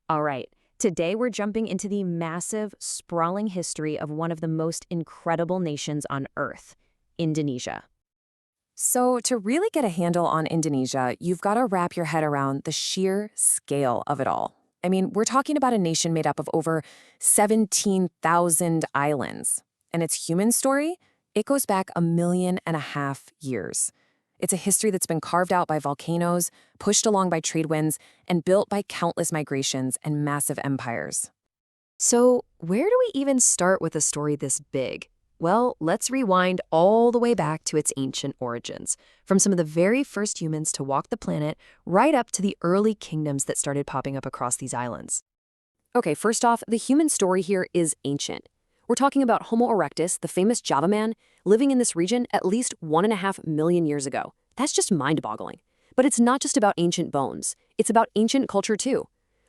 All right, today we're jumping into the massive, sprawling history of one of the most incredible nations on Earth, Indonesia. So, to really get a handle on Indonesia, you've got to wrap your head around the sheer scale of it all. I mean, we're talking about a nation made up of over 17,000 islands. And its human story, it goes back 1.5 million years. It's a history that's been carved out by volcanoes, pushed along by trade winds, and built by countless migrations and massive empires. So, where do we even start with a story this big? Well, let's rewind all the way back to its ancient origins, from some of the very first humans to walk the planet right up to the early kingdoms that started popping up across these islands. Okay, first off, the human story here is ancient. We're talking about Homo erectus, the famous Java man, living in this region at least 1.5 million years ago. That's just mind-boggling. But it's not just about ancient bones. It's about ancient culture, too.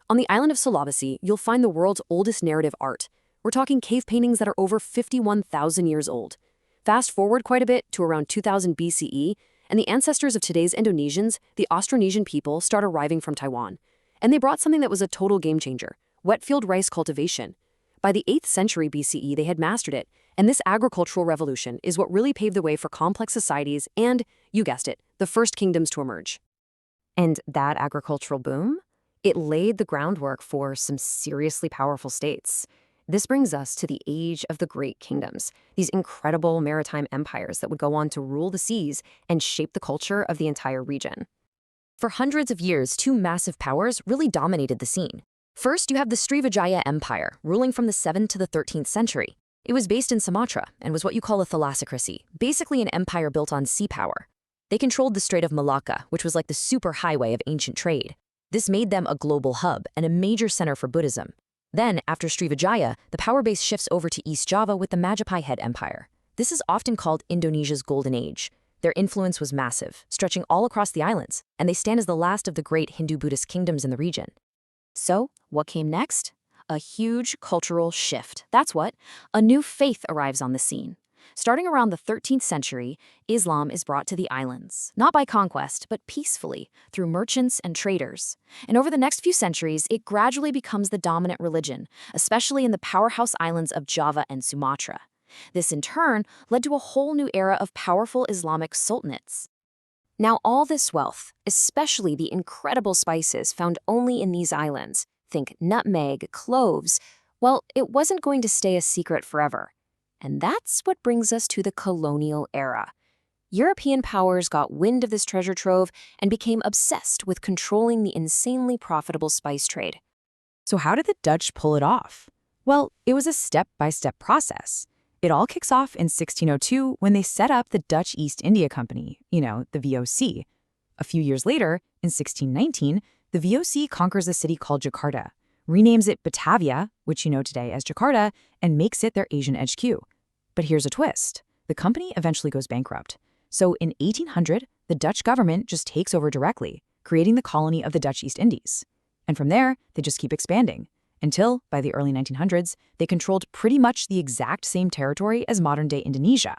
On the island of Sulawesi, you'll find the world's oldest narrative art. We're talking cave paintings that are over 51,000 years old. Fast forward quite a bit to around 2000 BCE, and the ancestors of today's Indonesians, the Austronesian people, start arriving from Taiwan. And they brought something that was a total game-changer: wet-field rice cultivation. By the 8th century BCE, they had mastered it, and this agricultural revolution is what really paved the way for complex societies and, you guessed it, the first kingdoms to emerge. And that agricultural boom? It laid the groundwork for some seriously powerful states. This brings us to the age of the Great Kingdoms, these incredible maritime empires that would go on to rule the seas and shape the culture of the entire region. For hundreds of years, two massive powers really dominated the scene. First, you have the Srivijaya Empire, ruling from the 7th to the 13th century. It was based in Sumatra and was what you call a thalassocracy, basically an empire built on sea power. They controlled the Strait of Malacca, which was like the superhighway of ancient trade. This made them a global hub and a major center for Buddhism. Then, after Srivijaya, the power base shifts over to East Java with the Majapahit Empire. This is often called Indonesia's Golden Age. Their influence was massive, stretching all across the islands, and they stand as the last of the great Hindu-Buddhist kingdoms in the region. So, what came next? A huge cultural shift. That's what. A new faith arrives on the scene. Starting around the 13th century, Islam is brought to the islands, not by conquest, but peacefully, through merchants and traders. And over the next few centuries, it gradually becomes the dominant religion, especially in the powerhouse islands of Java and Sumatra. This, in turn, led to a whole new era of powerful Islamic sultanates. Now, all this wealth, especially the incredible spices found only in these islands, think nutmeg, cloves, well, it wasn't going to stay a secret forever. And that's what brings us to the colonial era. European powers got wind of this treasure trove and became obsessed with controlling the insanely profitable spice trade. So how did the Dutch pull it off? Well, it was a step-by-step process. It all kicks off in 1602 when they set up the Dutch East India Company, the VOC. A few years later, in 1619, the VOC conquers a city called Jakarta, renames it Batavia, which you know today as Jakarta, and makes it their Asian HQ. But here's a twist. The company eventually goes bankrupt. So in 1800, the Dutch government just takes over directly, creating the colony of the Dutch East Indies. And from there, they just keep expanding, until, by the early 1900s, they controlled pretty much the exact same territory as modern-day Indonesia.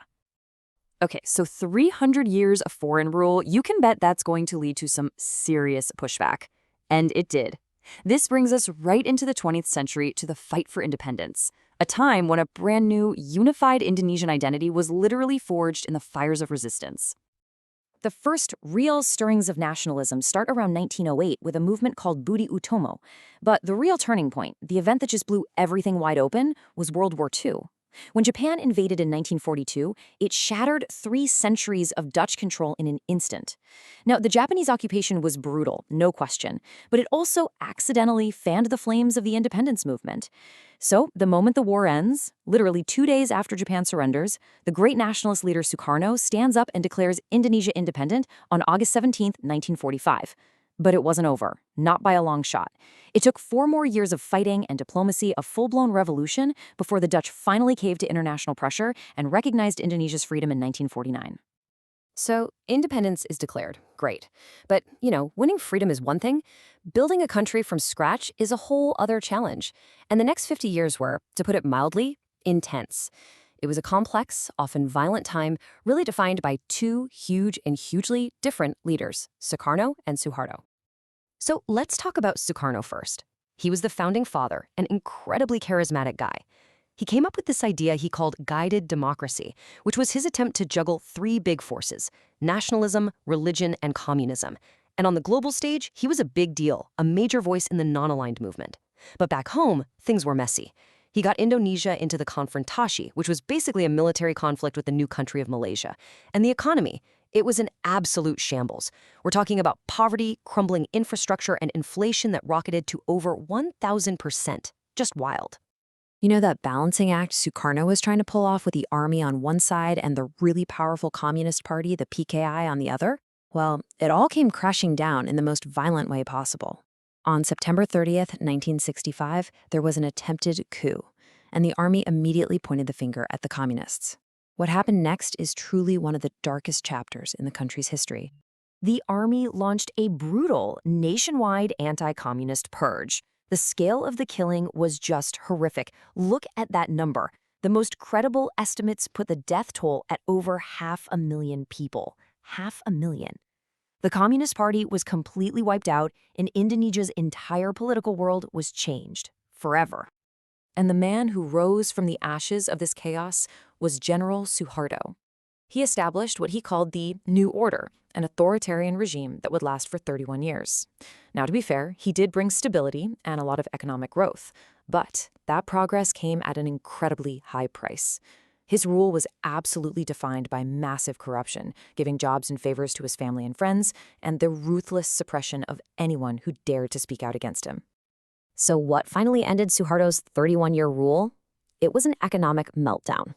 Okay, so 300 years of foreign rule, you can bet that's going to lead to some serious pushback. And it did. This brings us right into the 20th century to the fight for independence, a time when a brand new, unified Indonesian identity was literally forged in the fires of resistance. The first real stirrings of nationalism start around 1908 with a movement called Budi Utomo. But the real turning point, the event that just blew everything wide open, was World War II. When Japan invaded in 1942, it shattered 3 centuries of Dutch control in an instant. Now, the Japanese occupation was brutal, no question, but it also accidentally fanned the flames of the independence movement. So, the moment the war ends, literally 2 days after Japan surrenders, the great nationalist leader Sukarno stands up and declares Indonesia independent on August 17, 1945. But it wasn't over, not by a long shot. It took 4 more years of fighting and diplomacy, a full-blown revolution, before the Dutch finally caved to international pressure and recognized Indonesia's freedom in 1949. So, independence is declared. Great. But, winning freedom is one thing. Building a country from scratch is a whole other challenge. And the next 50 years were, to put it mildly, intense. It was a complex, often violent time, really defined by 2 huge and hugely different leaders, Sukarno and Suharto. So let's talk about Sukarno first. He was the founding father, an incredibly charismatic guy. He came up with this idea he called guided democracy, which was his attempt to juggle three big forces: nationalism, religion, and communism. And on the global stage, he was a big deal, a major voice in the non-aligned movement. But back home, things were messy. He got Indonesia into the confrontasi, which was basically a military conflict with the new country of Malaysia. And the economy, it was an absolute shambles. We're talking about poverty, crumbling infrastructure, and inflation that rocketed to over 1,000%. Just wild. You know that balancing act Sukarno was trying to pull off with the army on one side and the really powerful Communist Party, the PKI, on the other? Well, it all came crashing down in the most violent way possible. On September 30th, 1965, there was an attempted coup, and the army immediately pointed the finger at the communists. What happened next is truly one of the darkest chapters in the country's history. The army launched a brutal, nationwide anti-communist purge. The scale of the killing was just horrific. Look at that number. The most credible estimates put the death toll at over 500,000 people. 500,000. The Communist Party was completely wiped out, and Indonesia's entire political world was changed forever. And the man who rose from the ashes of this chaos was General Suharto. He established what he called the New Order, an authoritarian regime that would last for 31 years. Now, to be fair, he did bring stability and a lot of economic growth, but that progress came at an incredibly high price. His rule was absolutely defined by massive corruption, giving jobs and favors to his family and friends, and the ruthless suppression of anyone who dared to speak out against him. So what finally ended Suharto's 31-year rule? It was an economic meltdown.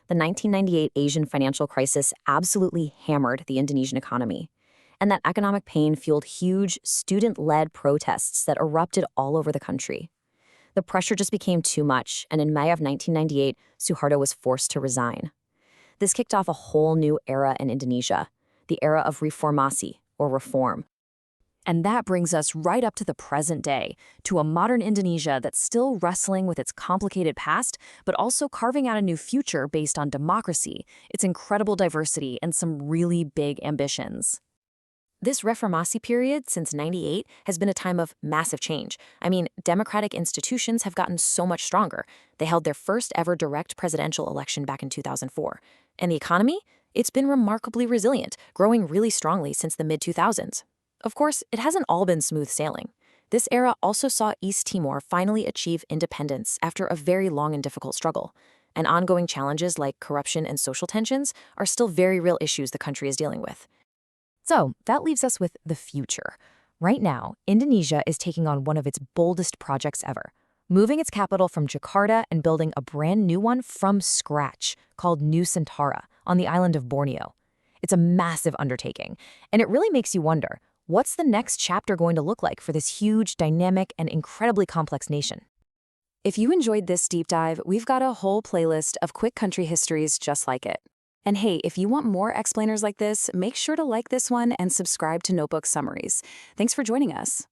The 1998 Asian financial crisis absolutely hammered the Indonesian economy. And that economic pain fueled huge student-led protests that erupted all over the country. The pressure just became too much, and in May of 1998, Suharto was forced to resign. This kicked off a whole new era in Indonesia, the era of reformasi, or reform. And that brings us right up to the present day, to a modern Indonesia that's still wrestling with its complicated past, but also carving out a new future based on democracy, its incredible diversity, and some really big ambitions. This reformasi period since '98 has been a time of massive change. I mean, democratic institutions have gotten so much stronger. They held their first ever direct presidential election back in 2004. And the economy? It's been remarkably resilient, growing really strongly since the mid-2000s. Of course, it hasn't all been smooth sailing. This era also saw East Timor finally achieve independence after a very long and difficult struggle. And ongoing challenges like corruption and social tensions are still very real issues the country is dealing with. So that leaves us with the future. Right now, Indonesia is taking on one of its boldest projects ever, moving its capital from Jakarta and building a brand new one from scratch called Nusantara on the island of Borneo. It's a massive undertaking, and it really makes you wonder, what's the next chapter going to look like for this huge, dynamic, and incredibly complex nation? If you enjoyed this deep dive, we've got a whole playlist of quick country histories just like it. And hey, if you want more explainers like this, make sure to like this one and subscribe to Notebook Summaries. Thanks for joining us.